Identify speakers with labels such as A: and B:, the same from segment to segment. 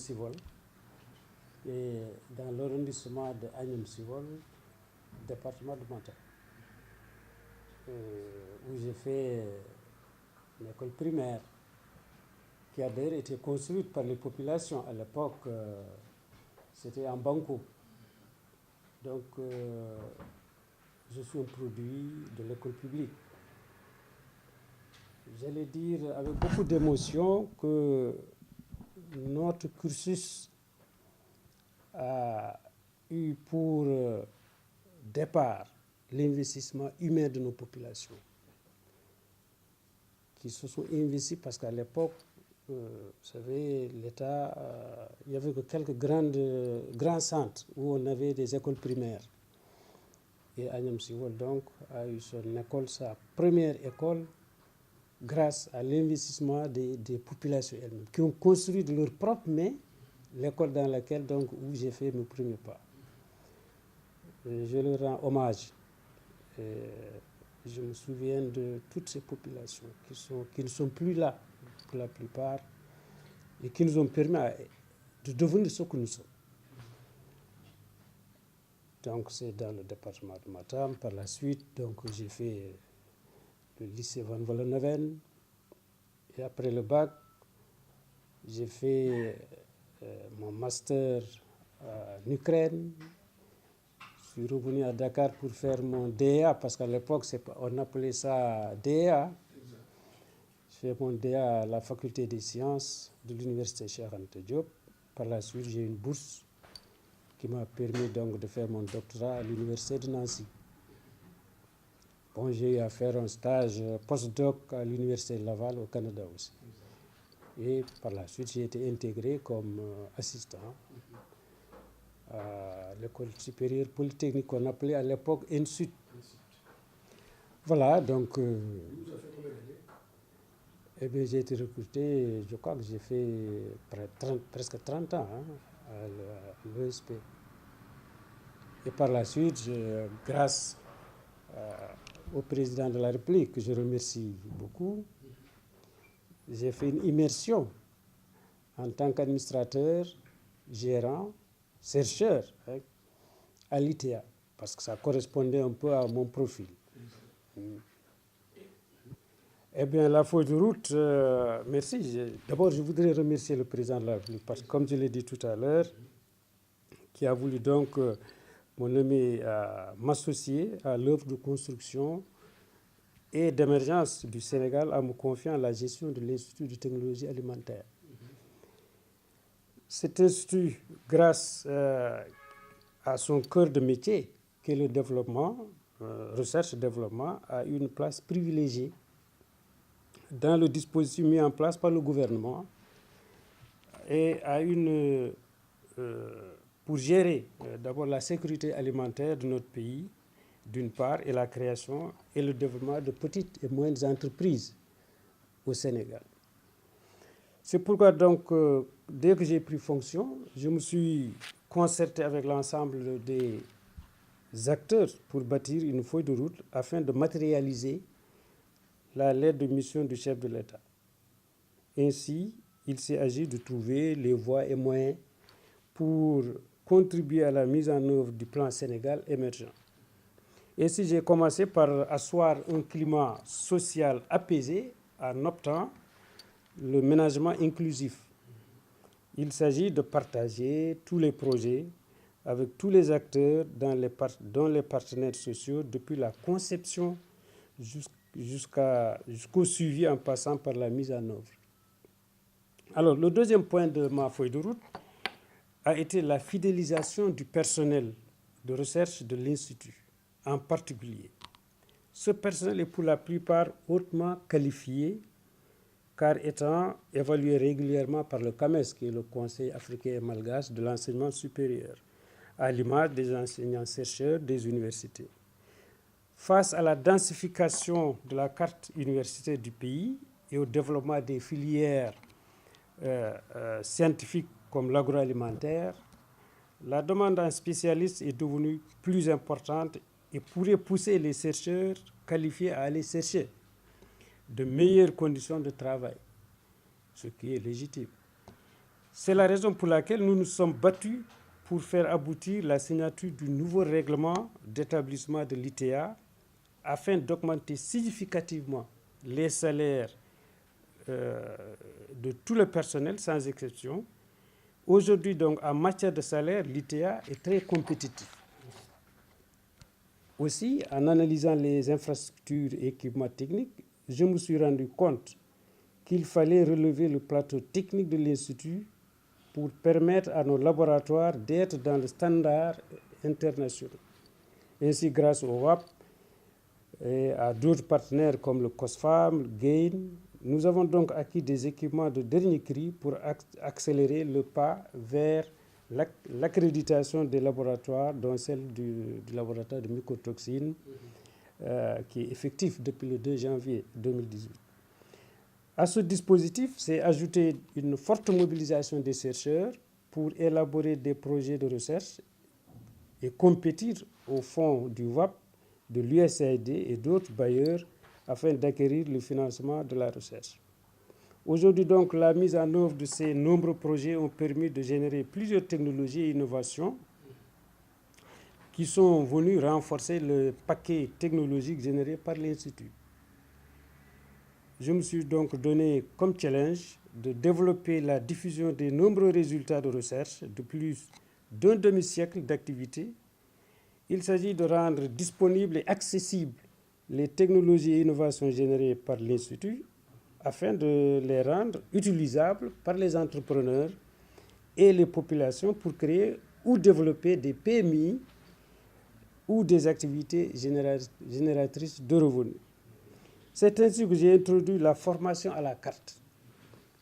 A: Civol, et dans l'arrondissement de Agnam Civol, département de Matam, où j'ai fait une école primaire qui a d'ailleurs été construite par les populations. À l'époque, c'était en banco. Donc, je suis un produit de l'école publique. J'allais dire avec beaucoup d'émotion que notre cursus a eu pour départ l'investissement humain de nos populations, qui se sont investis parce qu'à l'époque, vous savez, l'État, il n'y avait que quelques grands centres où on avait des écoles primaires. Et Agnam Civol, donc, a eu son école, sa première école, grâce à l'investissement des populations elles-mêmes, qui ont construit de leurs propres mains l'école dans laquelle, donc, où j'ai fait mes premiers pas. Et je leur rends hommage. Et je me souviens de toutes ces populations qui ne sont plus là, pour la plupart, et qui nous ont permis de devenir ce que nous sommes. Donc, c'est dans le département de Matam. Par la suite, donc, j'ai fait le lycée Van Vollenhoven. Et après le bac, j'ai fait mon master en Ukraine. Je suis revenu à Dakar pour faire mon DEA, parce qu'à l'époque, on appelait ça DEA. J'ai fait mon DEA à la faculté des sciences de l'université Cheikh Anta Diop. Par la suite, j'ai eu une bourse qui m'a permis donc de faire mon doctorat à l'université de Nancy. Bon, j'ai eu à faire un stage postdoc à l'université de Laval au Canada aussi. Et par la suite, j'ai été intégré comme assistant à l'école supérieure polytechnique qu'on appelait à l'époque ENSUT. Voilà, donc eh bien, j'ai été recruté, je crois que j'ai fait presque 30 ans à l'ESP. Et par la suite, grâce au président de la République, que je remercie beaucoup, j'ai fait une immersion en tant qu'administrateur, gérant, chercheur à l'ITA, parce que ça correspondait un peu à mon profil. Eh bien, la feuille de route, merci. D'abord, je voudrais remercier le président de la République, parce que comme je l'ai dit tout à l'heure, qui a voulu donc mon nommé m'associer à l'œuvre de construction et d'émergence du Sénégal en me confiant la gestion de l'Institut de technologie alimentaire. Cet institut, grâce à son cœur de métier, qui est le développement, recherche et développement, a eu une place privilégiée dans le dispositif mis en place par le gouvernement et a pour gérer d'abord la sécurité alimentaire de notre pays, d'une part, et la création et le développement de petites et moyennes entreprises au Sénégal. C'est pourquoi donc, dès que j'ai pris fonction, je me suis concerté avec l'ensemble des acteurs pour bâtir une feuille de route afin de matérialiser la lettre de mission du chef de l'État. Ainsi, il s'est agi de trouver les voies et moyens pour contribuer à la mise en œuvre du plan Sénégal émergent. Ainsi, j'ai commencé par asseoir un climat social apaisé en optant le ménagement inclusif. Il s'agit de partager tous les projets avec tous les acteurs dont les partenaires sociaux depuis la conception jusqu'au suivi en passant par la mise en œuvre. Alors, le deuxième point de ma feuille de route a été la fidélisation du personnel de recherche de l'Institut, en particulier. Ce personnel est pour la plupart hautement qualifié, car étant évalué régulièrement par le CAMES, qui est le Conseil africain et malgache de l'enseignement supérieur, à l'image des enseignants-chercheurs des universités. Face à la densification de la carte universitaire du pays et au développement des filières scientifiques comme l'agroalimentaire, la demande en spécialistes est devenue plus importante et pourrait pousser les chercheurs qualifiés à aller chercher de meilleures conditions de travail, ce qui est légitime. C'est la raison pour laquelle nous nous sommes battus pour faire aboutir la signature du nouveau règlement d'établissement de l'ITA afin d'augmenter significativement les salaires de tout le personnel sans exception. Aujourd'hui, donc, en matière de salaire, l'ITA est très compétitif. Aussi, en analysant les infrastructures et équipements techniques, je me suis rendu compte qu'il fallait relever le plateau technique de l'Institut pour permettre à nos laboratoires d'être dans le standard international. Ainsi, grâce au WAP et à d'autres partenaires comme le COSFAM, le GAIN, nous avons donc acquis des équipements de dernier cri pour accélérer le pas vers l'accréditation des laboratoires, dont celle du laboratoire de mycotoxines, qui est effectif depuis le 2 janvier 2018. À ce dispositif, s'est ajoutée une forte mobilisation des chercheurs pour élaborer des projets de recherche et compétir au fond du WAP, de l'USAID et d'autres bailleurs afin d'acquérir le financement de la recherche. Aujourd'hui donc, la mise en œuvre de ces nombreux projets ont permis de générer plusieurs technologies et innovations qui sont venues renforcer le paquet technologique généré par l'Institut. Je me suis donc donné comme challenge de développer la diffusion des nombreux résultats de recherche de plus d'un demi-siècle d'activité. Il s'agit de rendre disponibles et accessibles les technologies et innovations générées par l'Institut afin de les rendre utilisables par les entrepreneurs et les populations pour créer ou développer des PMI ou des activités génératrices de revenus. C'est ainsi que j'ai introduit la formation à la carte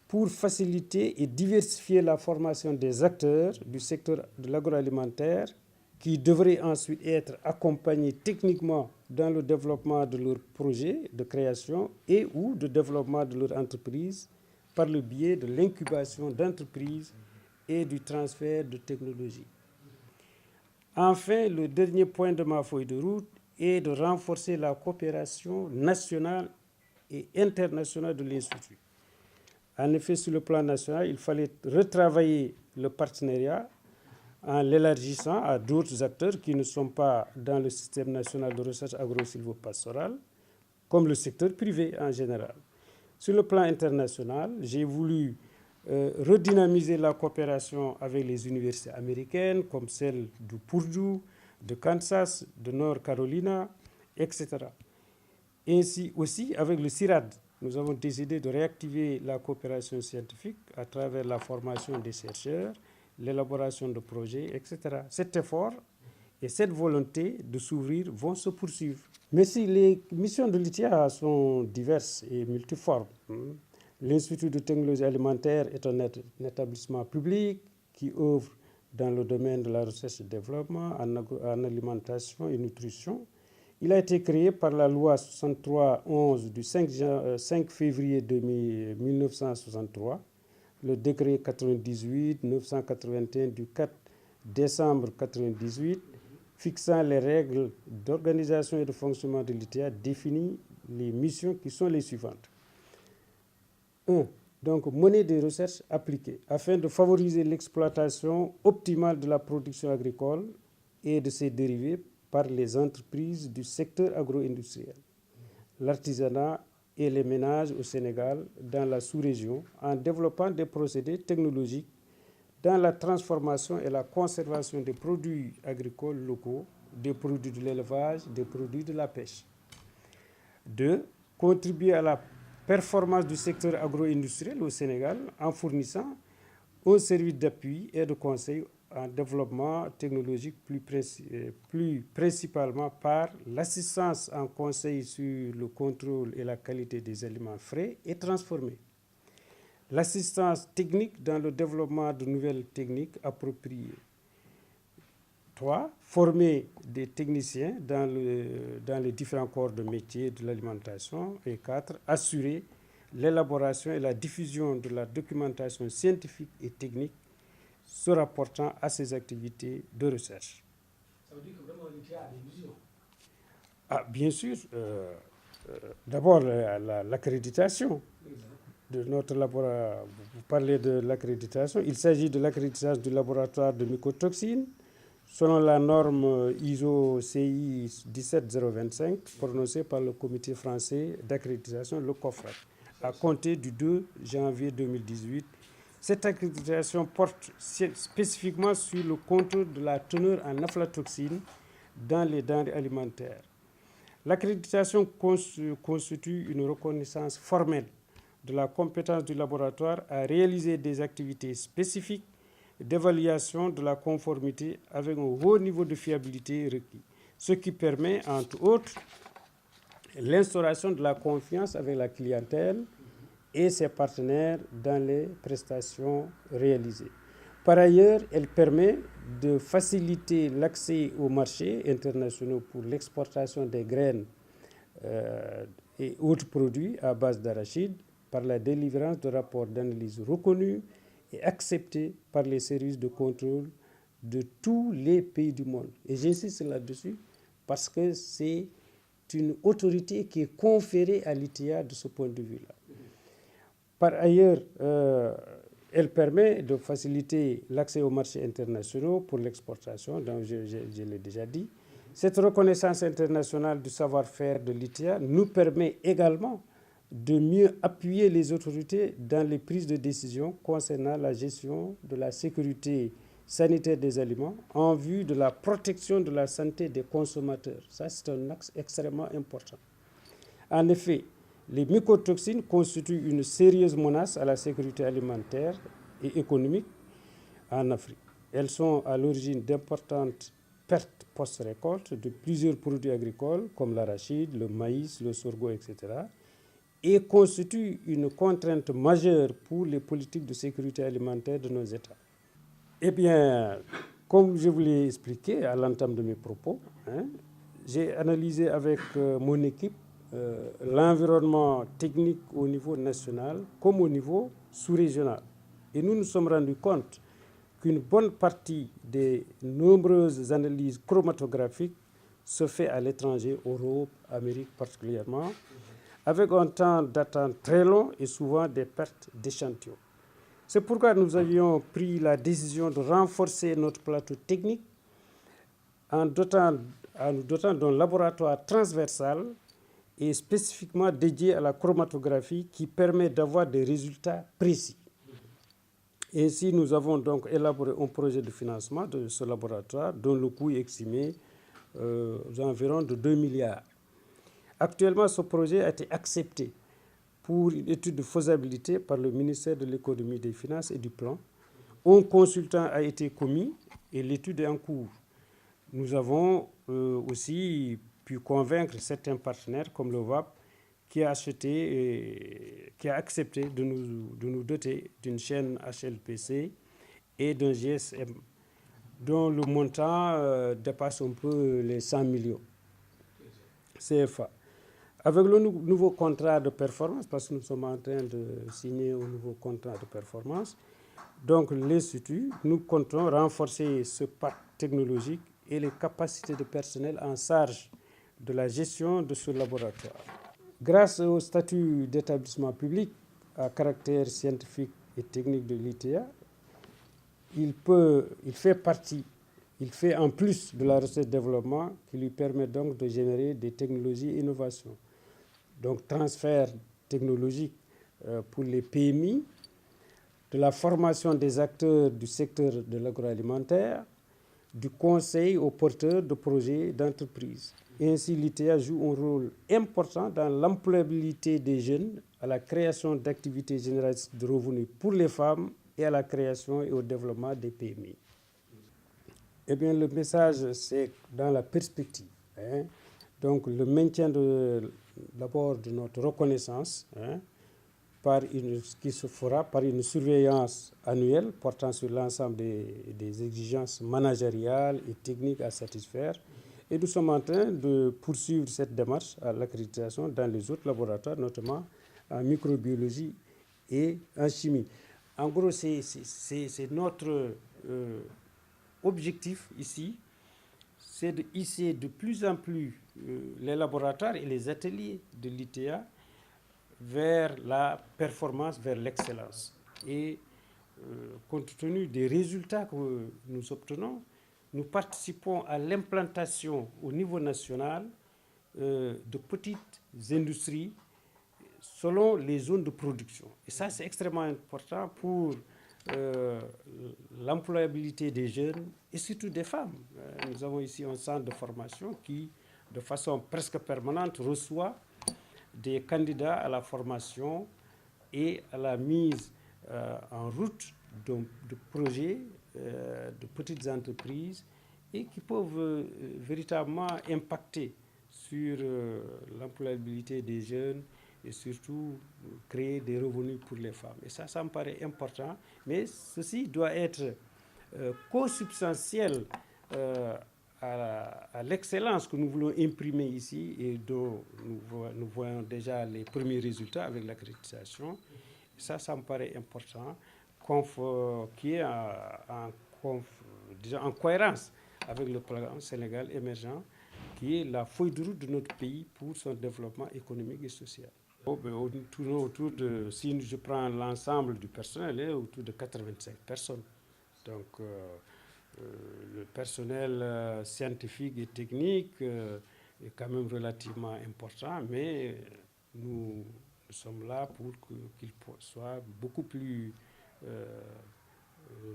A: pour faciliter et diversifier la formation des acteurs du secteur de l'agroalimentaire qui devraient ensuite être accompagnés techniquement dans le développement de leurs projets de création et ou de développement de leur entreprise par le biais de l'incubation d'entreprises et du transfert de technologies. Enfin, le dernier point de ma feuille de route est de renforcer la coopération nationale et internationale de l'Institut. En effet, sur le plan national, il fallait retravailler le partenariat en l'élargissant à d'autres acteurs qui ne sont pas dans le système national de recherche agro-silvopastorale, comme le secteur privé en général. Sur le plan international, j'ai voulu redynamiser la coopération avec les universités américaines, comme celle de Purdue, de Kansas, de North Carolina, etc. Ainsi aussi, avec le CIRAD, nous avons décidé de réactiver la coopération scientifique à travers la formation des chercheurs, l'élaboration de projets, etc. Cet effort et cette volonté de s'ouvrir vont se poursuivre. Mais si les missions de l'ITA sont diverses et multiformes, l'Institut de technologie alimentaire est un établissement public qui œuvre dans le domaine de la recherche et développement, en alimentation et nutrition. Il a été créé par la loi 63-11 du 5 février 1963, le décret 98-981 du 4 décembre 1998, fixant les règles d'organisation et de fonctionnement de l'ITA, définit les missions qui sont les suivantes. 1. Donc, mener des recherches appliquées afin de favoriser l'exploitation optimale de la production agricole et de ses dérivés par les entreprises du secteur agro-industriel, l'artisanat et les ménages au Sénégal, dans la sous-région, en développant des procédés technologiques dans la transformation et la conservation des produits agricoles locaux, des produits de l'élevage, des produits de la pêche. 2. Contribuer à la performance du secteur agro-industriel au Sénégal en fournissant un service d'appui et de conseil en développement technologique plus principalement par l'assistance en conseil sur le contrôle et la qualité des aliments frais et transformés. L'assistance technique dans le développement de nouvelles techniques appropriées. 3. Former des techniciens dans les différents corps de métier de l'alimentation. Et 4. Assurer l'élaboration et la diffusion de la documentation scientifique et technique se rapportant à ces activités de recherche.
B: Ça veut dire que vraiment l'ITA a des visions.
A: Bien sûr. D'abord, l'accréditation. de notre laboratoire, vous parlez de l'accréditation. Il s'agit de l'accréditation du laboratoire de mycotoxines selon la norme ISO CI 17025 prononcée par le comité français d'accréditation, le COFRAC, à compter du 2 janvier 2018. Cette accréditation porte spécifiquement sur le contrôle de la teneur en aflatoxine dans les denrées alimentaires. L'accréditation constitue une reconnaissance formelle de la compétence du laboratoire à réaliser des activités spécifiques d'évaluation de la conformité avec un haut niveau de fiabilité requis, ce qui permet, entre autres, l'instauration de la confiance avec la clientèle et ses partenaires dans les prestations réalisées. Par ailleurs, elle permet de faciliter l'accès aux marchés internationaux pour l'exportation des graines et autres produits à base d'arachide par la délivrance de rapports d'analyse reconnus et acceptés par les services de contrôle de tous les pays du monde. Et j'insiste là-dessus parce que c'est une autorité qui est conférée à l'ITA de ce point de vue-là. Par ailleurs, elle permet de faciliter l'accès aux marchés internationaux pour l'exportation, donc je l'ai déjà dit. Cette reconnaissance internationale du savoir-faire de l'ITA nous permet également de mieux appuyer les autorités dans les prises de décision concernant la gestion de la sécurité sanitaire des aliments en vue de la protection de la santé des consommateurs. Ça, c'est un axe extrêmement important. En effet, les mycotoxines constituent une sérieuse menace à la sécurité alimentaire et économique en Afrique. Elles sont à l'origine d'importantes pertes post-récolte de plusieurs produits agricoles comme l'arachide, le maïs, le sorgho, etc. et constituent une contrainte majeure pour les politiques de sécurité alimentaire de nos États. Eh bien, comme je vous l'ai expliqué à l'entame de mes propos, j'ai analysé avec mon équipe l'environnement technique au niveau national comme au niveau sous-régional. Et nous nous sommes rendus compte qu'une bonne partie des nombreuses analyses chromatographiques se fait à l'étranger, Europe, Amérique particulièrement, avec un temps d'attente très long et souvent des pertes d'échantillons. C'est pourquoi nous avions pris la décision de renforcer notre plateau technique en nous dotant d'un laboratoire transversal et spécifiquement dédié à la chromatographie qui permet d'avoir des résultats précis. Ainsi, nous avons donc élaboré un projet de financement de ce laboratoire dont le coût est estimé aux environs de 2 milliards. Actuellement, ce projet a été accepté pour une étude de faisabilité par le ministère de l'Économie, des Finances et du Plan. Un consultant a été commis et l'étude est en cours. Nous avons aussi pu convaincre certains partenaires comme le VAP qui a accepté de nous doter d'une chaîne HLPC et d'un GSM dont le montant dépasse un peu les 100 millions CFA. Avec le nouveau contrat de performance, parce que nous sommes en train de signer un nouveau contrat de performance, donc l'Institut, nous comptons renforcer ce parc technologique et les capacités de personnel en charge de la gestion de ce laboratoire. Grâce au statut d'établissement public à caractère scientifique et technique de l'ITA, il fait en plus de la recherche et développement qui lui permet donc de générer des technologies et innovations. Donc transfert technologique pour les PMI, de la formation des acteurs du secteur de l'agroalimentaire, du conseil aux porteurs de projets d'entreprise. Ainsi, l'ITA joue un rôle important dans l'employabilité des jeunes, à la création d'activités génératrices de revenus pour les femmes et à la création et au développement des PMI. Eh bien, le message, c'est dans la perspective. Donc, le maintien d'abord de notre reconnaissance, qui se fera par une surveillance annuelle portant sur l'ensemble des exigences managériales et techniques à satisfaire. Et nous sommes en train de poursuivre cette démarche à l'accréditation dans les autres laboratoires, notamment en microbiologie et en chimie. En gros, c'est notre objectif ici, c'est de hisser de plus en plus les laboratoires et les ateliers de l'ITA vers la performance, vers l'excellence. Et compte tenu des résultats que nous obtenons, nous participons à l'implantation au niveau national de petites industries selon les zones de production. Et ça, c'est extrêmement important pour l'employabilité des jeunes et surtout des femmes. Nous avons ici un centre de formation qui, de façon presque permanente, reçoit des candidats à la formation et à la mise en route de projets de petites entreprises et qui peuvent véritablement impacter sur l'employabilité des jeunes et surtout créer des revenus pour les femmes. Et ça me paraît important, mais ceci doit être consubstantiel à l'excellence que nous voulons imprimer ici et dont nous voyons déjà les premiers résultats avec l'accréditation. Ça me paraît important, qui est en cohérence avec le programme Sénégal émergent, qui est la feuille de route de notre pays pour son développement économique et social. Si je prends l'ensemble du personnel, il est autour de 85 personnes. Donc, le personnel scientifique et technique est quand même relativement important, mais nous sommes là pour qu'il soit beaucoup plus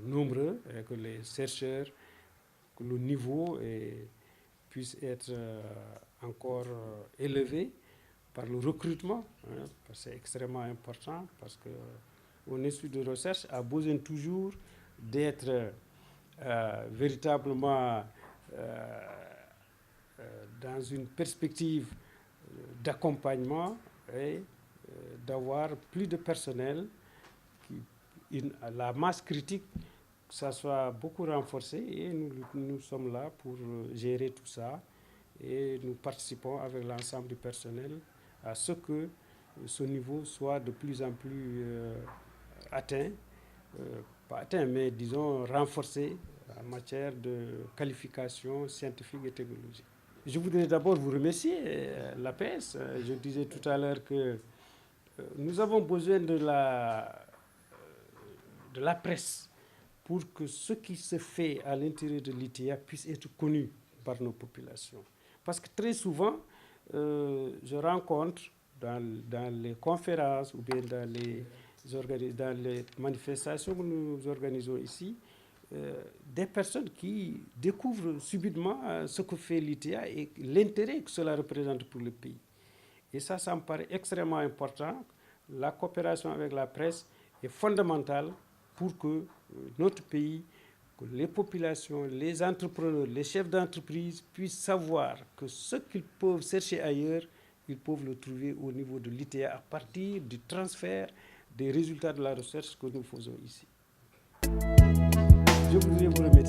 A: nombreux et que les chercheurs, que le niveau puisse être encore élevé par le recrutement, parce que c'est extrêmement important, parce qu'un institut de recherche a besoin toujours d'être véritablement dans une perspective d'accompagnement et d'avoir plus de personnel, la masse critique, que ça soit beaucoup renforcée, et nous sommes là pour gérer tout ça, et nous participons avec l'ensemble du personnel à ce que ce niveau soit de plus en plus atteint, pas atteint, mais disons renforcé en matière de qualification scientifique et technologique. Je voudrais d'abord vous remercier, l'APS. Je disais tout à l'heure que nous avons besoin de la presse pour que ce qui se fait à l'intérieur de l'ITA puisse être connu par nos populations. Parce que très souvent, je rencontre dans les conférences ou bien dans les manifestations que nous organisons ici, des personnes qui découvrent subitement ce que fait l'ITA et l'intérêt que cela représente pour le pays. Et ça me paraît extrêmement important. La coopération avec la presse est fondamentale pour que notre pays, que les populations, les entrepreneurs, les chefs d'entreprise puissent savoir que ce qu'ils peuvent chercher ailleurs, ils peuvent le trouver au niveau de l'ITA à partir du transfert des résultats de la recherche que nous faisons ici. Je voudrais vous remercier.